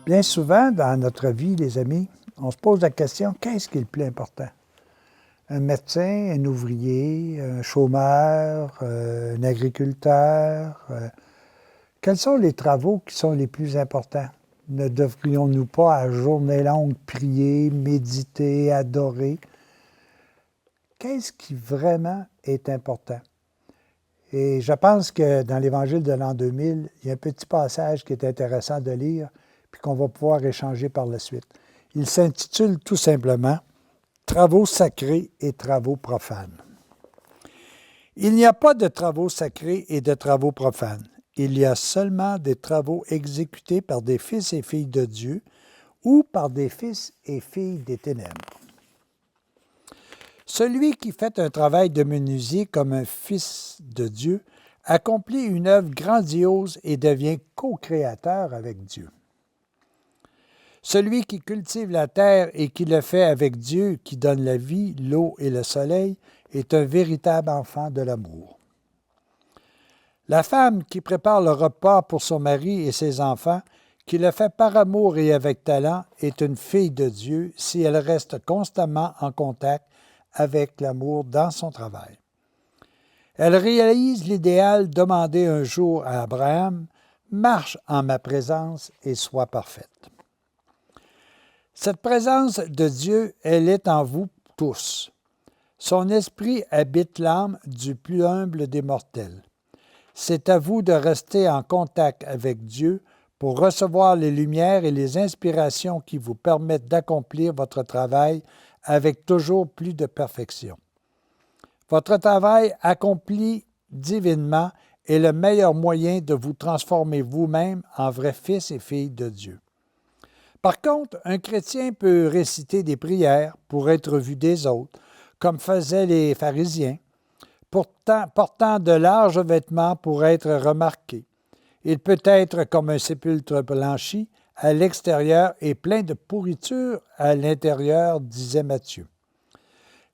Bien souvent, dans notre vie, les amis, on se pose la question, qu'est-ce qui est le plus important? Un médecin, un ouvrier, un chômeur, un agriculteur? Quels sont les travaux qui sont les plus importants? Ne devrions-nous pas, à journée longue, prier, méditer, adorer? Qu'est-ce qui vraiment est important? Et je pense que dans l'Évangile de l'an 2000, il y a un petit passage qui est intéressant de lire, puis qu'on va pouvoir échanger par la suite. Il s'intitule tout simplement « Travaux sacrés et travaux profanes ». Il n'y a pas de travaux sacrés et de travaux profanes. Il y a seulement des travaux exécutés par des fils et filles de Dieu ou par des fils et filles des ténèbres. Celui qui fait un travail de menuisier comme un fils de Dieu accomplit une œuvre grandiose et devient co-créateur avec Dieu. Celui qui cultive la terre et qui le fait avec Dieu, qui donne la vie, l'eau et le soleil, est un véritable enfant de l'amour. La femme qui prépare le repas pour son mari et ses enfants, qui le fait par amour et avec talent, est une fille de Dieu si elle reste constamment en contact avec l'amour dans son travail. Elle réalise l'idéal demandé un jour à Abraham, « Marche en ma présence et sois parfaite ». Cette présence de Dieu, elle est en vous tous. Son esprit habite l'âme du plus humble des mortels. C'est à vous de rester en contact avec Dieu pour recevoir les lumières et les inspirations qui vous permettent d'accomplir votre travail avec toujours plus de perfection. Votre travail accompli divinement est le meilleur moyen de vous transformer vous-même en vrais fils et filles de Dieu. Par contre, un chrétien peut réciter des prières pour être vu des autres, comme faisaient les pharisiens, portant de larges vêtements pour être remarqué. Il peut être comme un sépulcre blanchi à l'extérieur et plein de pourriture à l'intérieur, disait Matthieu.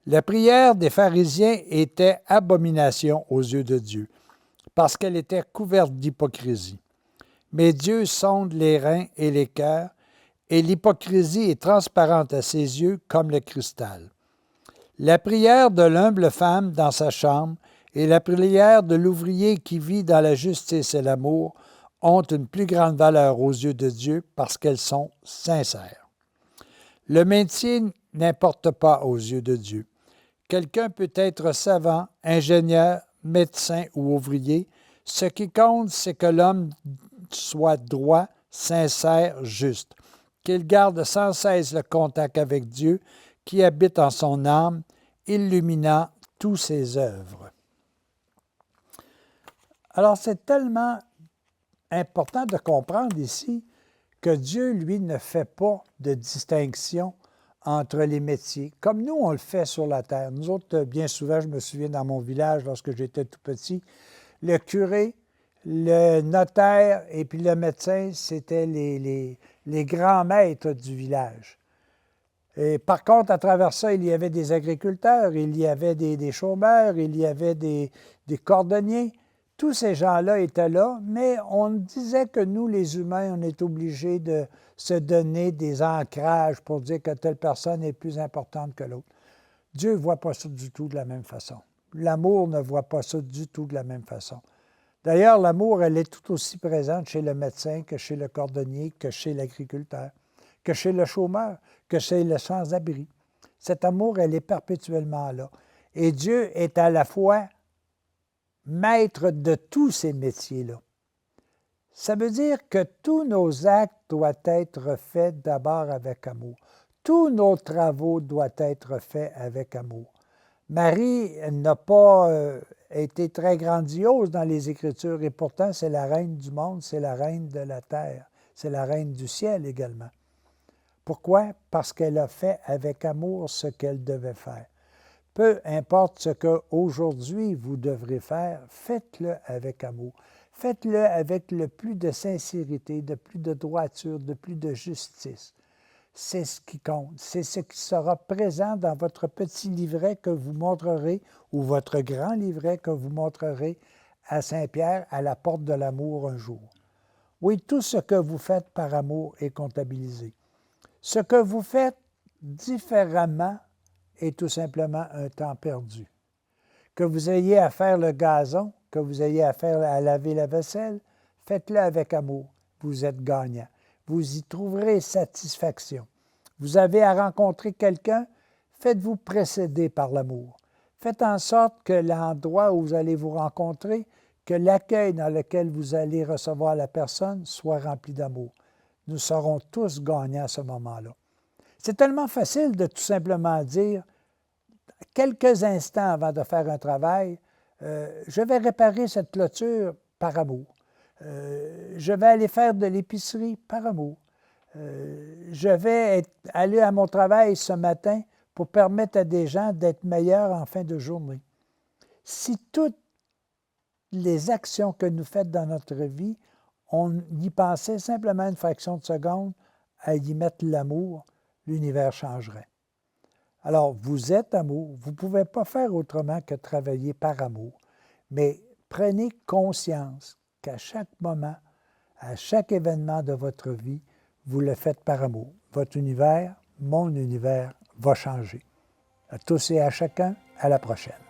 La prière des pharisiens était abomination aux yeux de Dieu, parce qu'elle était couverte d'hypocrisie. Mais Dieu sonde les reins et les cœurs, et l'hypocrisie est transparente à ses yeux comme le cristal. La prière de l'humble femme dans sa chambre et la prière de l'ouvrier qui vit dans la justice et l'amour ont une plus grande valeur aux yeux de Dieu parce qu'elles sont sincères. Le métier n'importe pas aux yeux de Dieu. Quelqu'un peut être savant, ingénieur, médecin ou ouvrier. Ce qui compte, c'est que l'homme soit droit, sincère, juste, qu'il garde sans cesse le contact avec Dieu qui habite en son âme, illuminant toutes ses œuvres. Alors, c'est tellement important de comprendre ici que Dieu, lui, ne fait pas de distinction entre les métiers, comme nous, on le fait sur la terre. Nous autres, bien souvent, je me souviens dans mon village, lorsque j'étais tout petit, le curé, le notaire et puis le médecin, c'était les grands maîtres du village. Et par contre, à travers ça, il y avait des agriculteurs, il y avait des chômeurs, il y avait des cordonniers. Tous ces gens-là étaient là, mais on disait que nous, les humains, on est obligés de se donner des ancrages pour dire que telle personne est plus importante que l'autre. Dieu ne voit pas ça du tout de la même façon. L'amour ne voit pas ça du tout de la même façon. D'ailleurs, l'amour, elle est tout aussi présente chez le médecin que chez le cordonnier, que chez l'agriculteur, que chez le chômeur, que chez le sans-abri. Cet amour, elle est perpétuellement là. Et Dieu est à la fois maître de tous ces métiers-là. Ça veut dire que tous nos actes doivent être faits d'abord avec amour. Tous nos travaux doivent être faits avec amour. Marie n'a pas été très grandiose dans les Écritures et pourtant c'est la reine du monde, c'est la reine de la terre, c'est la reine du ciel également. Pourquoi? Parce qu'elle a fait avec amour ce qu'elle devait faire. Peu importe ce qu'aujourd'hui vous devrez faire, faites-le avec amour. Faites-le avec le plus de sincérité, de plus de droiture, de plus de justice. C'est ce qui compte. C'est ce qui sera présent dans votre petit livret que vous montrerez ou votre grand livret que vous montrerez à Saint-Pierre à la porte de l'amour un jour. Oui, tout ce que vous faites par amour est comptabilisé. Ce que vous faites différemment est tout simplement un temps perdu. Que vous ayez à faire le gazon, que vous ayez à laver la vaisselle, faites-le avec amour. Vous êtes gagnant. Vous y trouverez satisfaction. Vous avez à rencontrer quelqu'un, faites-vous précéder par l'amour. Faites en sorte que l'endroit où vous allez vous rencontrer, que l'accueil dans lequel vous allez recevoir la personne soit rempli d'amour. Nous serons tous gagnants à ce moment-là. C'est tellement facile de tout simplement dire, quelques instants avant de faire un travail, je vais réparer cette clôture par amour. Je vais aller faire de l'épicerie par amour. Je vais aller à mon travail ce matin pour permettre à des gens d'être meilleurs en fin de journée. Si toutes les actions que nous faisons dans notre vie, on y pensait simplement une fraction de seconde à y mettre l'amour, l'univers changerait. Alors, vous êtes amour, vous ne pouvez pas faire autrement que travailler par amour, mais prenez conscience qu'à chaque moment, à chaque événement de votre vie, vous le faites par amour. Votre univers, mon univers, va changer. À tous et à chacun, à la prochaine.